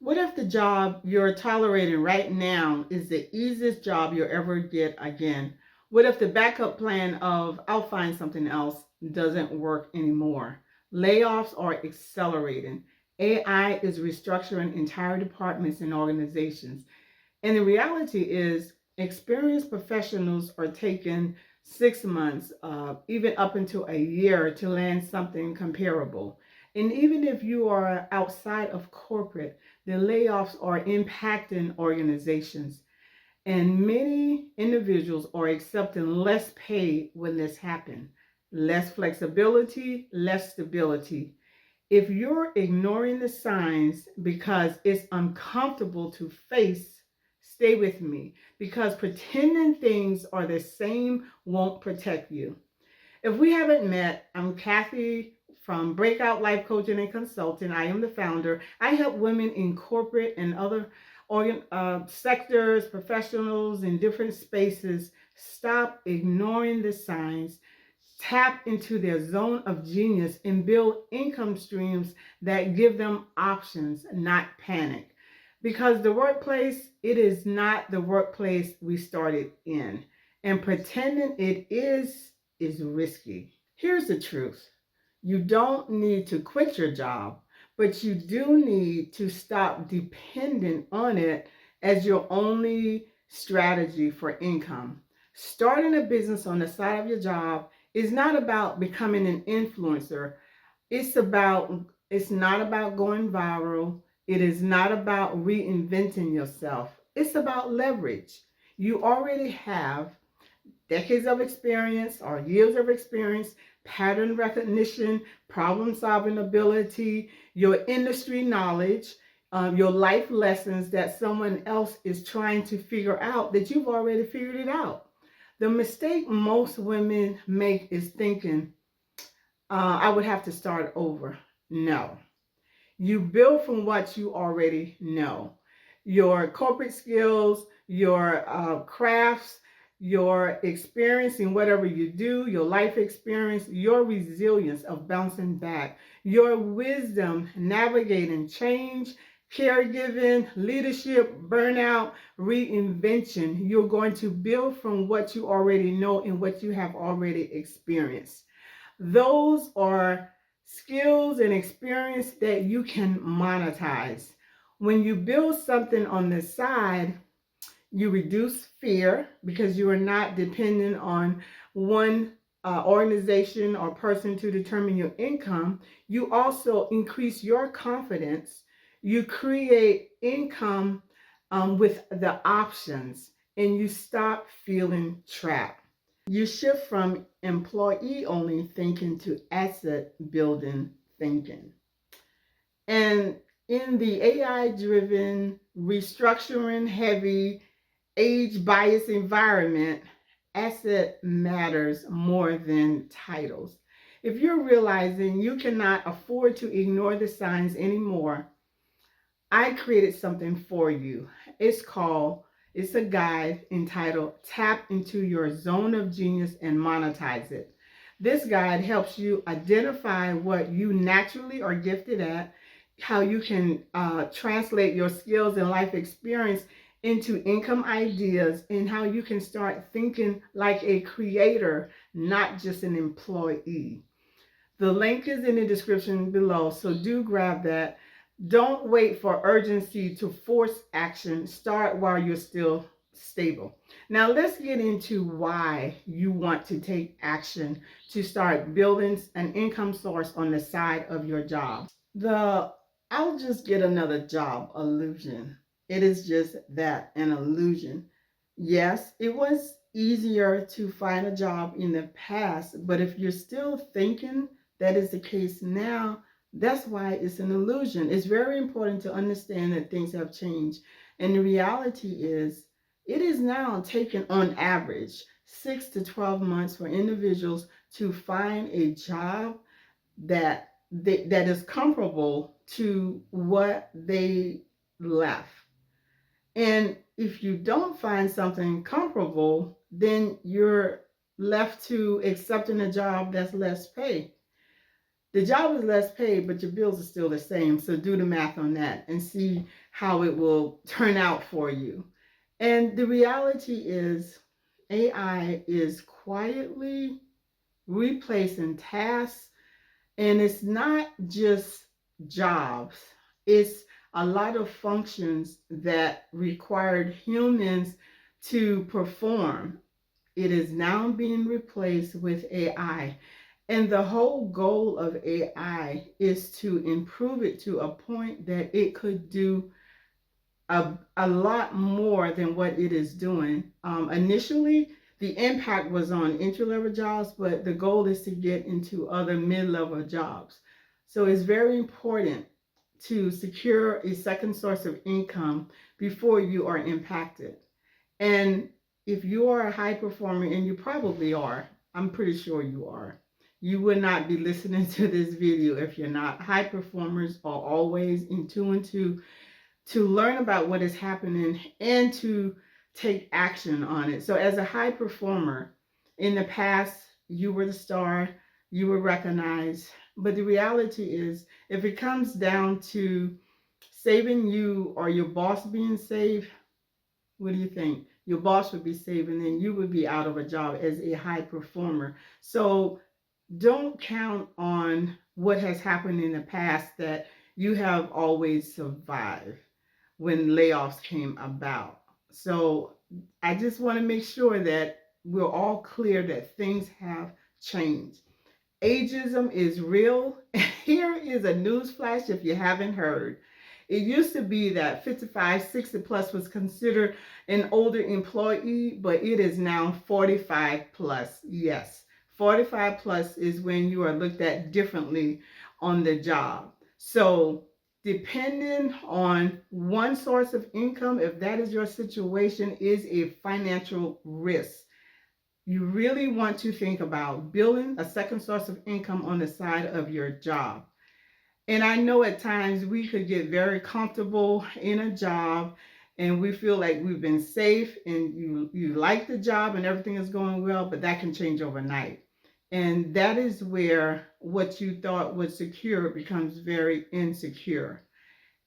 What if the job you're tolerating right now is the easiest job you'll ever get again? What if the backup plan of I'll find something else doesn't work anymore? Layoffs are accelerating. AI is restructuring entire departments and organizations. And the reality is, experienced professionals are taking 6 months, even up into a year to land something comparable. And even if you are outside of corporate, the layoffs are impacting organizations. And many individuals are accepting less pay when this happens. Less flexibility, less stability. If you're ignoring the signs because it's uncomfortable to face, stay with me, because pretending things are the same won't protect you. If we haven't met, I'm Kathy from Breakout Life Coaching and Consulting. I am the founder. I help women in corporate and other sectors, professionals in different spaces stop ignoring the signs, tap into their zone of genius, and build income streams that give them options, not panic. Because the workplace, it is not the workplace we started in. And pretending it is risky. Here's the truth. You don't need to quit your job, but you do need to stop depending on it as your only strategy for income. Starting a business on the side of your job is not about becoming an influencer. It's not about going viral. It is not about reinventing yourself. It's about leverage. You already have decades of experience or years of experience, pattern recognition, problem solving ability, your industry knowledge, your life lessons that someone else is trying to figure out that you've already figured it out. The mistake most women make is thinking, I would have to start over. No. You build from what you already know. Your corporate skills, your crafts, your experience in whatever you do, your life experience, your resilience of bouncing back, your wisdom navigating change, caregiving, leadership, burnout, reinvention. You're going to build from what you already know and what you have already experienced. Those are skills and experience that you can monetize. When you build something on the side, you reduce fear because you are not dependent on one organization or person to determine your income. You also increase your confidence. You create income with the options, and you stop feeling trapped. You shift from employee only thinking to asset building thinking. And in the AI driven, restructuring heavy, age bias environment, asset matters more than titles. If you're realizing you cannot afford to ignore the signs anymore, I created something for you. It's a guide entitled Tap into Your Zone of Genius and Monetize It. This guide helps you identify what you naturally are gifted at, how you can translate your skills and life experience into income ideas, and how you can start thinking like a creator, not just an employee. The link is in the description below, so do grab that. Don't wait for urgency to force action. Start while you're still stable. Now let's get into why you want to take action to start building an income source on the side of your job. The I'll just get another job illusion. It is just that, an illusion. Yes, it was easier to find a job in the past, but if you're still thinking that is the case now, that's why it's an illusion. It's very important to understand that things have changed. And the reality is, it is now taking on average 6 to 12 months for individuals to find a job that is comparable to what they left. And if you don't find something comparable, then you're left to accepting a job that's less pay. The job is less paid, but your bills are still the same. So do the math on that and see how it will turn out for you. And the reality is, AI is quietly replacing tasks, and it's not just jobs, it's a lot of functions that required humans to perform. It is now being replaced with AI. And the whole goal of AI is to improve it to a point that it could do a lot more than what it is doing. Initially, the impact was on entry level jobs, but the goal is to get into other mid level jobs. So it's very important to secure a second source of income before you are impacted. And if you are a high performer, and you probably are, I'm pretty sure you are, you would not be listening to this video if you're not. High performers are always in tune to learn about what is happening and to take action on it. So as a high performer, in the past, you were the star, you were recognized. But the reality is, if it comes down to saving you or your boss being saved, what do you think? Your boss would be saved, and then you would be out of a job as a high performer. So don't count on what has happened in the past, that you have always survived when layoffs came about. So I just want to make sure that we're all clear that things have changed. Ageism is real. Here is a news flash if you haven't heard. It used to be that 55, 60 plus was considered an older employee, but it is now 45 plus. Yes, 45 plus is when you are looked at differently on the job. So, depending on one source of income, if that is your situation, is a financial risk. You really want to think about building a second source of income on the side of your job. And I know at times we could get very comfortable in a job, and we feel like we've been safe, and you like the job and everything is going well, but that can change overnight. And that is where what you thought was secure becomes very insecure.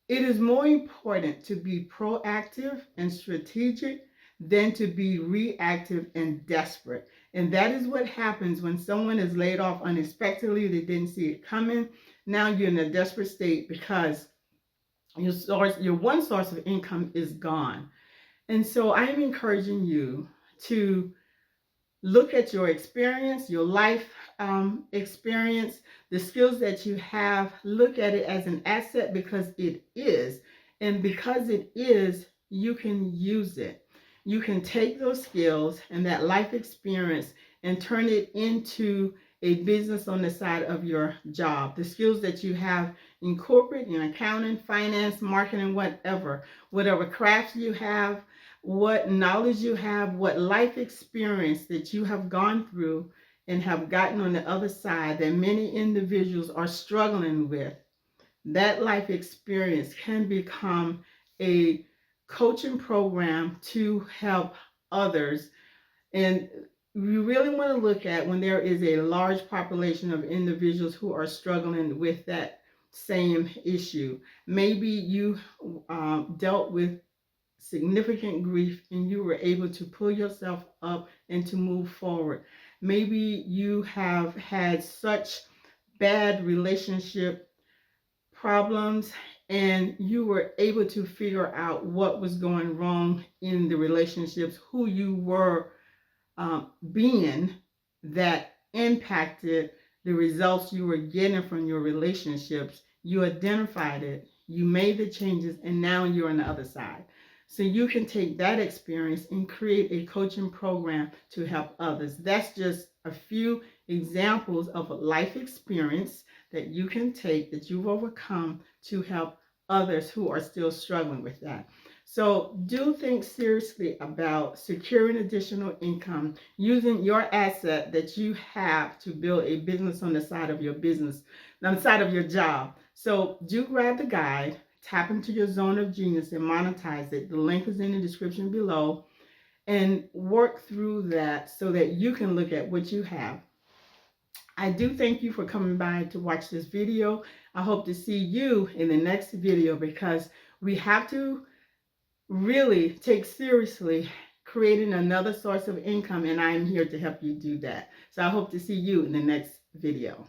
It is more important to be proactive and strategic than to be reactive and desperate. And that is what happens when someone is laid off unexpectedly. They didn't see it coming. Now you're in a desperate state because your one source of income is gone. And so I am encouraging you to look at your experience, your life experience, the skills that you have. Look at it as an asset, because it is. And because it is, you can use it. You can take those skills and that life experience and turn it into a business on the side of your job. The skills that you have in corporate, in accounting, finance, marketing, whatever crafts you have, what knowledge you have, what life experience that you have gone through and have gotten on the other side that many individuals are struggling with. That life experience can become a coaching program to help others. And you really want to look at when there is a large population of individuals who are struggling with that same issue. Maybe you dealt with significant grief and you were able to pull yourself up and to move forward. Maybe you have had such bad relationship problems and you were able to figure out what was going wrong in the relationships, who you were being, that impacted the results you were getting from your relationships. You identified it, you made the changes, and now you're on the other side. So you can take that experience and create a coaching program to help others. That's just a few examples of a life experience that you can take, that you've overcome, to help others who are still struggling with that. So do think seriously about securing additional income using your asset that you have to build a business on the side of your business, on the side of your job. So do grab the guide, tap into your zone of genius and monetize it. The link is in the description below, and work through that so that you can look at what you have I do thank you for coming by to watch this video. I hope to see you in the next video, because we have to really take seriously creating another source of income, and I'm here to help you do that. So I hope to see you in the next video.